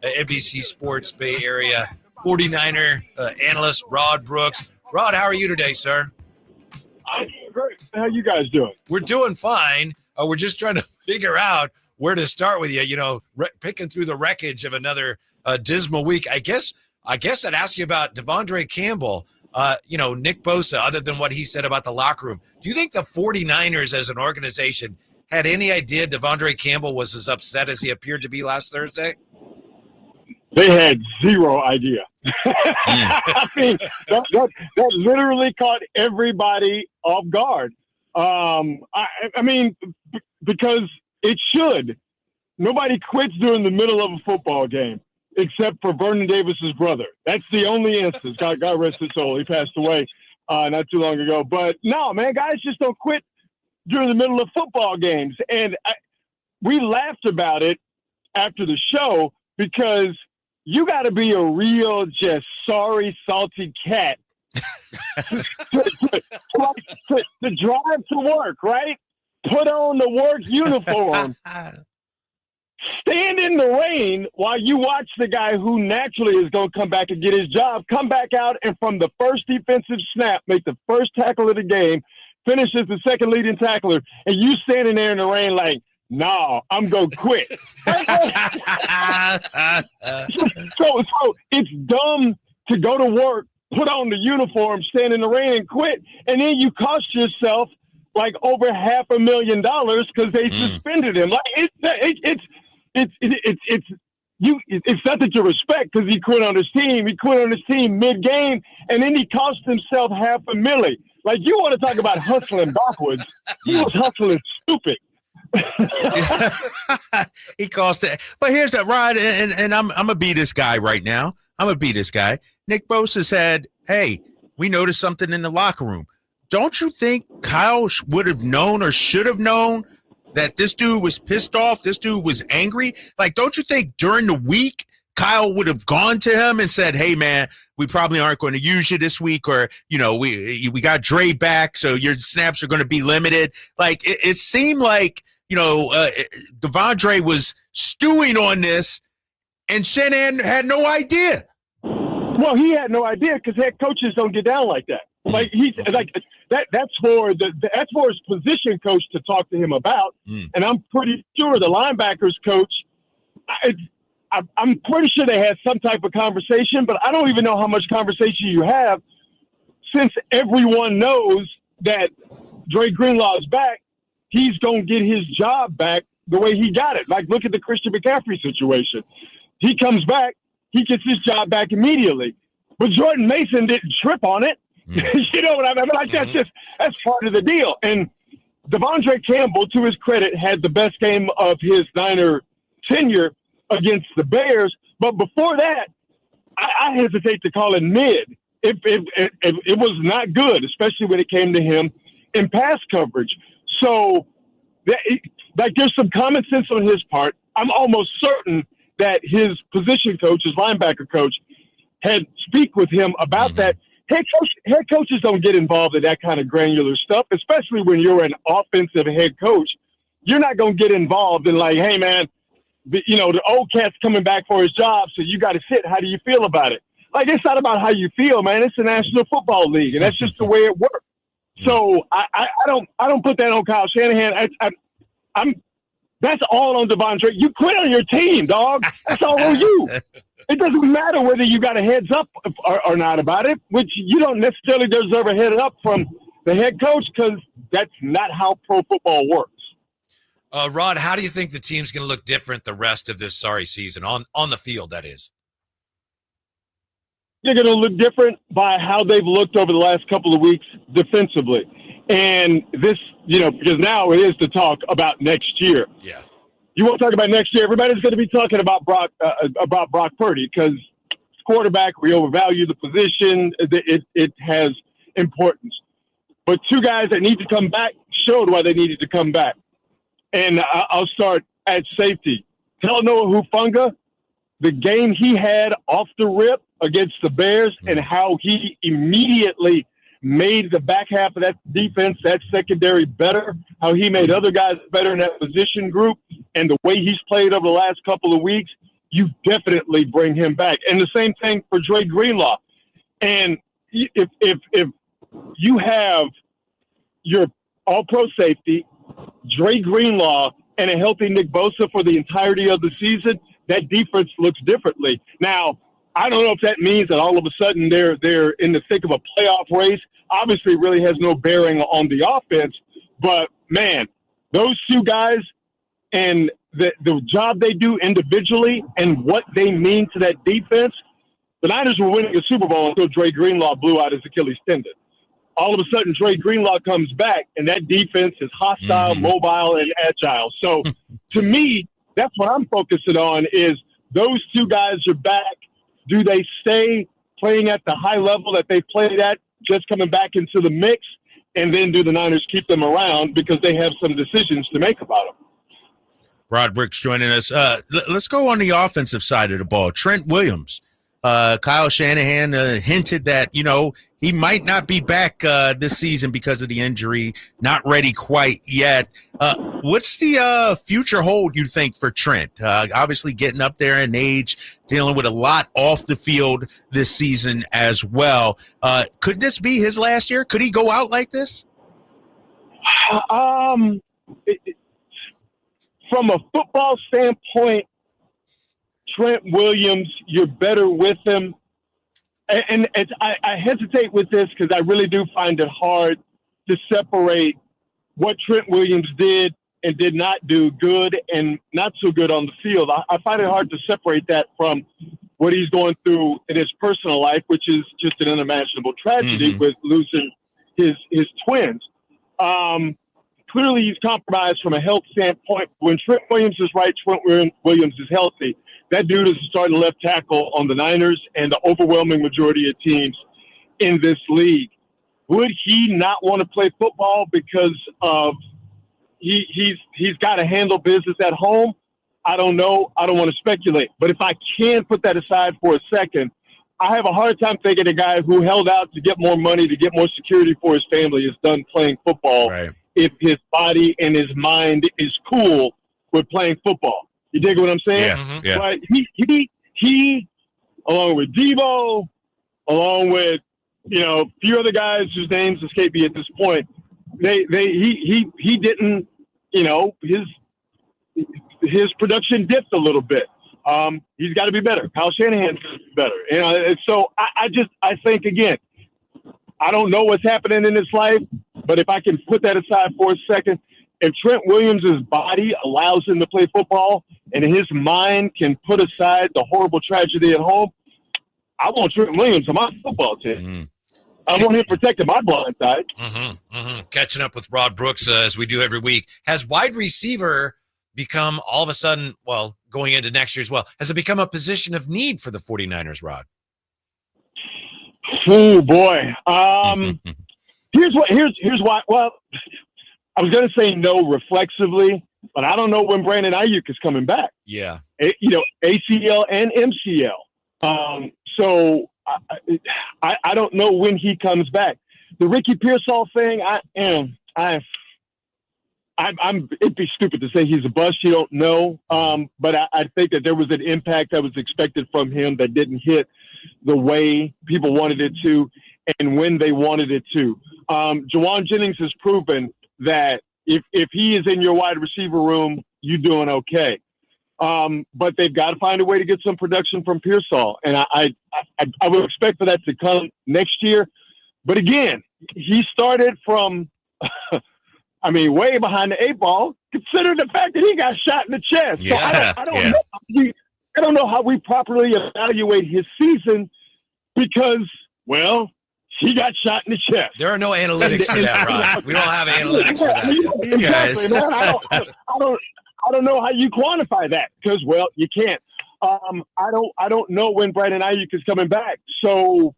NBC Sports Bay Area 49er analyst, Rod Brooks. Rod, how are you today, sir? I'm doing great. How you guys doing? We're doing fine. We're just trying to figure out where to start with you. You know, picking through the wreckage of another dismal week. I guess I'd ask you about De'Vondre Campbell. Nick Bosa, other than what he said about the locker room. Do you think the 49ers as an organization had any idea De'Vondre Campbell was as upset as he appeared to be last Thursday? They had zero idea. I mean, that literally caught everybody off guard. I mean, because it should. Nobody quits during the middle of a football game except for Vernon Davis's brother. That's the only instance. God rest his soul. He passed away not too long ago. But no, man, guys just don't quit during the middle of football games. And we laughed about it after the show because you got to be a real just sorry, salty cat to drive to work, right? Put on the work uniform, stand in the rain while you watch the guy who naturally is going to come back and get his job, come back out and from the first defensive snap, make the first tackle of the game, finishes the second leading tackler, and you standing there in the rain like, no, I'm going to quit. So it's dumb to go to work, put on the uniform, stand in the rain and quit. And then you cost yourself like over $500,000 because they suspended him. Like it's nothing to respect because he quit on his team. He quit on his team mid-game, and then he cost himself $500,000. Like, you want to talk about hustling backwards. He was hustling stupid. He cost it. But here's that, Rod, and I'm gonna be this guy right now. I'm gonna be this guy. Nick Bosa said, hey, we noticed something in the locker room. Don't you think Kyle would have known or should have known that this dude was pissed off, this dude was angry? Like, don't you think during the week Kyle would have gone to him and said, hey, man, we probably aren't going to use you this week, or, we got Dre back, so your snaps are going to be limited. Like, it seemed like, De'Vondre was stewing on this, and Shanahan had no idea. Well, he had no idea because head coaches don't get down like that. Like, he's like that's for his position coach to talk to him about. And I'm pretty sure the linebackers coach, I'm pretty sure they had some type of conversation, but I don't even know how much conversation you have since everyone knows that Dre Greenlaw's back. He's going to get his job back the way he got it. Like, look at the Christian McCaffrey situation. He comes back, he gets his job back immediately. But Jordan Mason didn't trip on it. You know what I mean? Like, that's part of the deal. And De'Vondre Campbell, to his credit, had the best game of his Niner tenure against the Bears. But before that, I hesitate to call it mid. It was not good, especially when it came to him in pass coverage. So, there's some common sense on his part. I'm almost certain that his position coach, his linebacker coach, had speak with him about that. Head coaches don't get involved in that kind of granular stuff, especially when you're an offensive head coach. You're not going to get involved in like, hey, man, the old cat's coming back for his job, so you got to sit. How do you feel about it? Like, it's not about how you feel, man. It's the National Football League, and that's just the way it works. So I don't put that on Kyle Shanahan. That's all on De'Vondre. You quit on your team, dog. That's all on you. It doesn't matter whether you got a heads up or not about it, which you don't necessarily deserve a head up from the head coach because that's not how pro football works. Rod, how do you think the team's going to look different the rest of this sorry season on the field, that is? They're going to look different by how they've looked over the last couple of weeks defensively. And this, because now it is to talk about next year. Yeah. You want to talk about next year? Everybody's going to be talking about Brock Purdy because quarterback, we overvalue the position. It has importance. But two guys that need to come back showed why they needed to come back. And I'll start at safety. Talanoa Hufanga, the game he had off the rip against the Bears and how he immediately made the back half of that defense, that secondary better, how he made other guys better in that position group, and the way he's played over the last couple of weeks, you definitely bring him back. And the same thing for Dre Greenlaw. And if you have your all-pro safety, Dre Greenlaw, and a healthy Nick Bosa for the entirety of the season, that defense looks differently. Now, I don't know if that means that all of a sudden they're in the thick of a playoff race. Obviously, it really has no bearing on the offense. But, man, those two guys and the job they do individually and what they mean to that defense, the Niners were winning a Super Bowl until Dre Greenlaw blew out his Achilles tendon. All of a sudden, Dre Greenlaw comes back, and that defense is hostile, mobile, and agile. So, to me, that's what I'm focusing on is those two guys are back. Do they stay playing at the high level that they played at, just coming back into the mix? And then do the Niners keep them around because they have some decisions to make about them? Rod Bricks joining us. Let's go on the offensive side of the ball. Trent Williams. Kyle Shanahan hinted that, he might not be back this season because of the injury, not ready quite yet. What's the future hold, you think, for Trent? Obviously getting up there in age, dealing with a lot off the field this season as well. Could this be his last year? Could he go out like this? From a football standpoint, Trent Williams, you're better with him. And I hesitate with this because I really do find it hard to separate what Trent Williams did and did not do, good and not so good on the field. I find it hard to separate that from what he's going through in his personal life, which is just an unimaginable tragedy with losing his twins. Clearly, he's compromised from a health standpoint. When Trent Williams is right, Trent Williams is healthy. That dude is starting left tackle on the Niners and the overwhelming majority of teams in this league. Would he not want to play football because of he's got to handle business at home? I don't know. I don't want to speculate. But if I can put that aside for a second, I have a hard time thinking a guy who held out to get more money, to get more security for his family is done playing football. Right. If his body and his mind is cool with playing football. You dig what I'm saying? Yeah, yeah. But he, along with Devo, along with, a few other guys whose names escape me at this point, he didn't, his production dipped a little bit. He's got to be better. Kyle Shanahan's better. And so I think, again, I don't know what's happening in his life, but if I can put that aside for a second, if Trent Williams' body allows him to play football and his mind can put aside the horrible tragedy at home, I want Trent Williams on my football team. Mm-hmm. I want him protecting my blind side. Catching up with Rod Brooks as we do every week. Has wide receiver become all of a sudden, well, going into next year as well, has it become a position of need for the 49ers, Rod? Oh, boy. Here's why. Well, I was going to say no reflexively, but I don't know when Brandon Ayuk is coming back. Yeah. ACL and MCL. So I don't know when he comes back. The Ricky Pearsall thing, it'd be stupid to say he's a bust. You don't know. But I think that there was an impact that was expected from him that didn't hit the way people wanted it to and when they wanted it to. Jawan Jennings has proven that if he is in your wide receiver room, you're doing okay. But they've got to find a way to get some production from Pearsall. And I would expect for that to come next year. But again, he started from, way behind the eight ball, considering the fact that he got shot in the chest. Yeah, so I don't know how we properly evaluate his season because, well, he got shot in the chest. There are no analytics for that, Rod. We don't have analytics for that. Exactly, man. I don't know how you quantify that because, well, you can't. I don't know when Brandon Ayuk is coming back. So,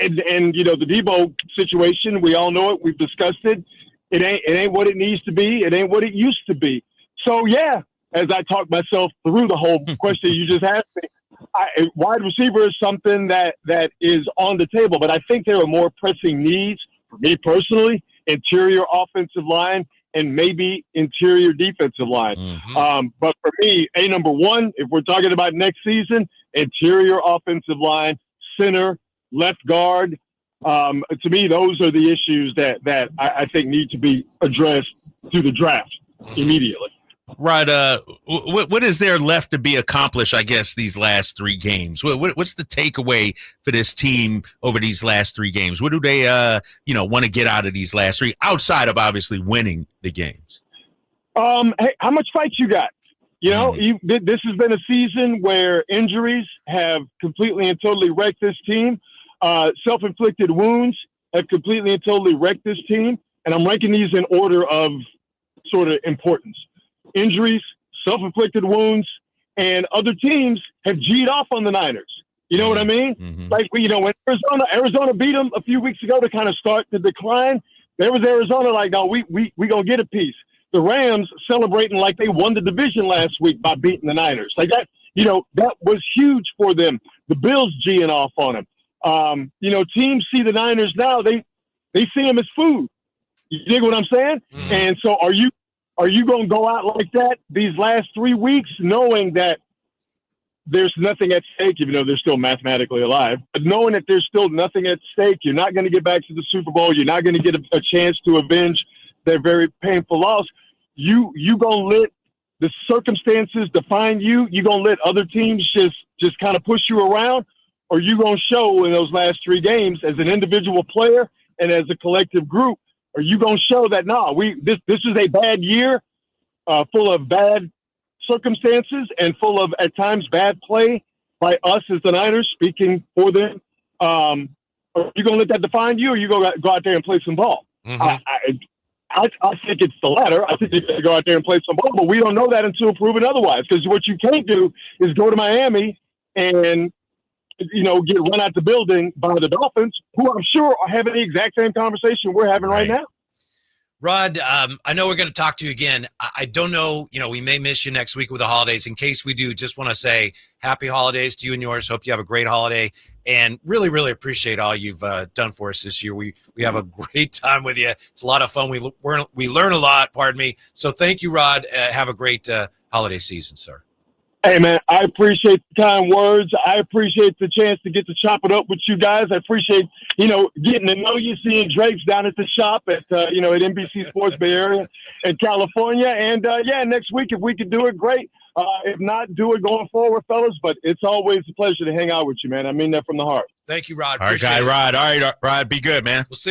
and the Debo situation, we all know it. We've discussed it. It ain't what it needs to be. It ain't what it used to be. So, yeah, as I talk myself through the whole question you just asked me, wide receiver is something that is on the table, but I think there are more pressing needs for me personally, interior offensive line and maybe interior defensive line. But for me, number one, if we're talking about next season, interior offensive line, center, left guard. To me, those are the issues that I think need to be addressed through the draft immediately. Rod, what is there left to be accomplished, I guess, these last 3 games? What's the takeaway for this team over these last 3 games? What do they, want to get out of these last 3, outside of obviously winning the games? Hey, how much fight you got? This has been a season where injuries have completely and totally wrecked this team. Self-inflicted wounds have completely and totally wrecked this team. And I'm ranking these in order of sort of importance. Injuries, self-inflicted wounds, and other teams have G'd off on the Niners. You know what I mean? Like, when Arizona beat them a few weeks ago to kind of start the decline, there was Arizona like, no, we going to get a piece. The Rams celebrating like they won the division last week by beating the Niners. Like that, that was huge for them. The Bills G'ing off on them. Teams see the Niners now, they see them as food. You dig what I'm saying? And so are you going to go out like that these last 3 weeks, knowing that there's nothing at stake, even though they're still mathematically alive, but knowing that there's still nothing at stake, you're not going to get back to the Super Bowl. You're not going to get a chance to avenge their very painful loss. You going to let the circumstances define you? You going to let other teams just kind of push you around? Or you going to show in those last 3 games as an individual player and as a collective group, are you going to show that, this is a bad year, full of bad circumstances and full of, at times, bad play by us as the Niners, speaking for them? Are you going to let that define you, or are you going to go out there and play some ball? I think it's the latter. I think you got to go out there and play some ball, but we don't know that until proven otherwise, because what you can't do is go to Miami and get run out the building by the Dolphins, who I'm sure are having the exact same conversation we're having right now. Rod, I know we're going to talk to you again. I don't know, we may miss you next week with the holidays. In case we do, just want to say happy holidays to you and yours. Hope you have a great holiday, and really, really appreciate all you've done for us this year. We have a great time with you. It's a lot of fun. We learn a lot, pardon me. So thank you, Rod. Have a great holiday season, sir. Hey, man, I appreciate the kind words. I appreciate the chance to get to chop it up with you guys. I appreciate, getting to know you, seeing Drapes down at the shop at NBC Sports Bay Area in California. And, next week, if we could do it, great. If not, do it going forward, fellas. But it's always a pleasure to hang out with you, man. I mean that from the heart. Thank you, Rod. All right, Rod. All right, Rod, be good, man. We'll see you.